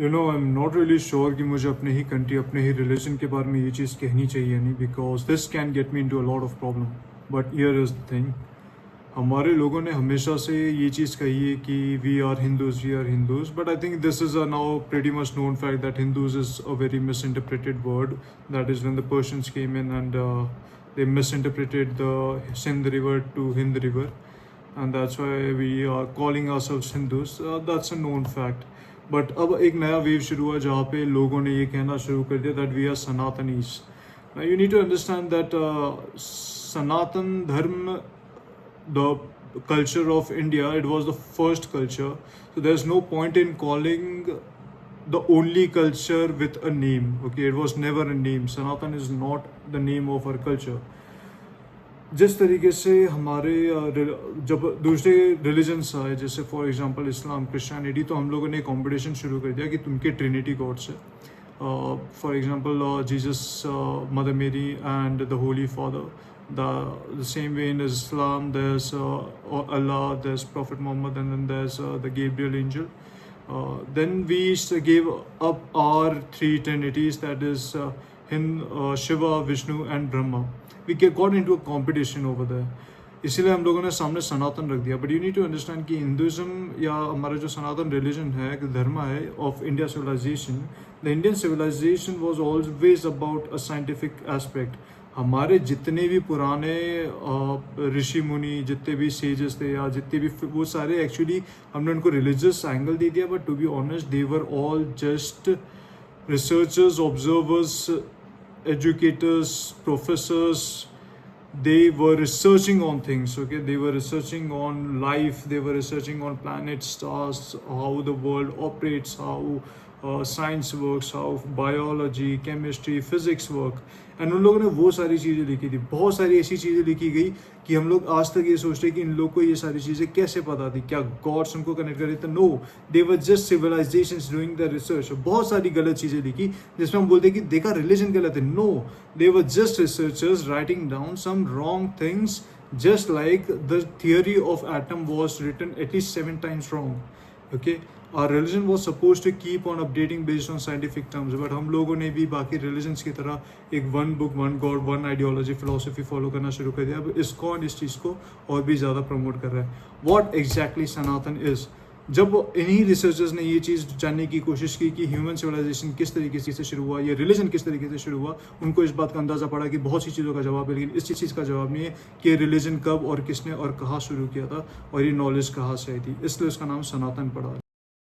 I am not really sure कि मुझे अपने ही कंट्री, अपने ही रिलीजन के बारे में ये चीज़ कहनी चाहिए नहीं, because this can get me into a lot of problem. But here is the thing, हमारे लोगों ने हमेशा से ये चीज़ कही है कि we are Hindus, but I think this is a now pretty much known fact that Hindus is a very misinterpreted word. That is when the Persians came in and they misinterpreted the Sindh River to Hind River, and that's why we are calling ourselves Hindus. That's a known fact. But अब एक नया wave शुरू हुआ जहाँ पे लोगों ने ये कहना शुरू कर दिया that we are Sanatanis. Now you need to understand that Sanatan Dharma, the culture of India, it was the first culture. So there's no point in calling the only culture with a name. Okay, it was never a name. Sanatan is not the name of our culture. जिस तरीके से हमारे जब दूसरे religions आए, जैसे for example Islam, Christianity, तो हम लोगों ने कंपटीशन शुरू कर दिया कि तुमके ट्रिनिटी गॉड्स है। फॉर एग्जांपल जीसस, मदर मेरी and the Holi father, the same way in Islam there's Allah, there's Prophet Muhammad, and then there's the Gabriel angel. Then we gave up our three trinities, that is Shiva, Vishnu and Brahma. We got into a competition over there. इसीलिए हम लोगों ने सामने सनातन रख दिया। But you need to understand कि हिंदुज़म या हमारा जो सनातन रिलीजन है, धर्म है of India civilization, the Indian civilization was always about a scientific aspect. हमारे जितने भी पुराने ऋषि मुनि, जितने भी सेजेस थे या जितने भी, वो सारे एक्चुअली हमने उनको रिलीजियस एंगल दे दिया, but to be honest they were all just researchers, observers, educators, professors. They were researching on things. Okay, they were researching on life, they were researching on planets, stars, how the world operates, how science works, how biology, chemistry, physics work. And उन लोगों ने वो सारी चीज़ें लिखी थी। बहुत सारी ऐसी चीज़ें लिखी गई कि हम लोग आज तक ये सोचते हैं कि इन लोग को ये सारी चीज़ें कैसे पता थी, क्या गॉड्स उनको कनेक्ट कर रहे थे? No, they were just civilizations doing the research. बहुत सारी गलत चीज़ें लिखी जिसमें हम बोलते हैं कि देखा रिलीजन गलत है। No, they were just researchers writing down some wrong things, just like the theory of atom was written at least 7 times wrong. Okay, our religion was supposed to keep on updating based on scientific terms, but हम लोगों ने भी बाकी religions की तरह एक one book, one god, one ideology, philosophy follow करना शुरू कर दिया। अब ISKCON इस चीज़ को और भी ज़्यादा प्रमोट कर रहा है। What exactly Sanatan is? जब इन्हीं रिसर्चर्स ने ये चीज़ जानने की कोशिश की कि ह्यूमन सिविलाइजेशन किस तरीके से शुरू हुआ, ये रिलीजन किस तरीके से शुरू हुआ, उनको इस बात का अंदाज़ा पड़ा कि बहुत सी चीज़ों का जवाब है, लेकिन इस चीज़ का जवाब नहीं है कि रिलीजन कब और किसने और कहाँ शुरू किया था और ये नॉलेज कहाँ से आई थी। इसलिए उसका नाम सनातन पड़ा।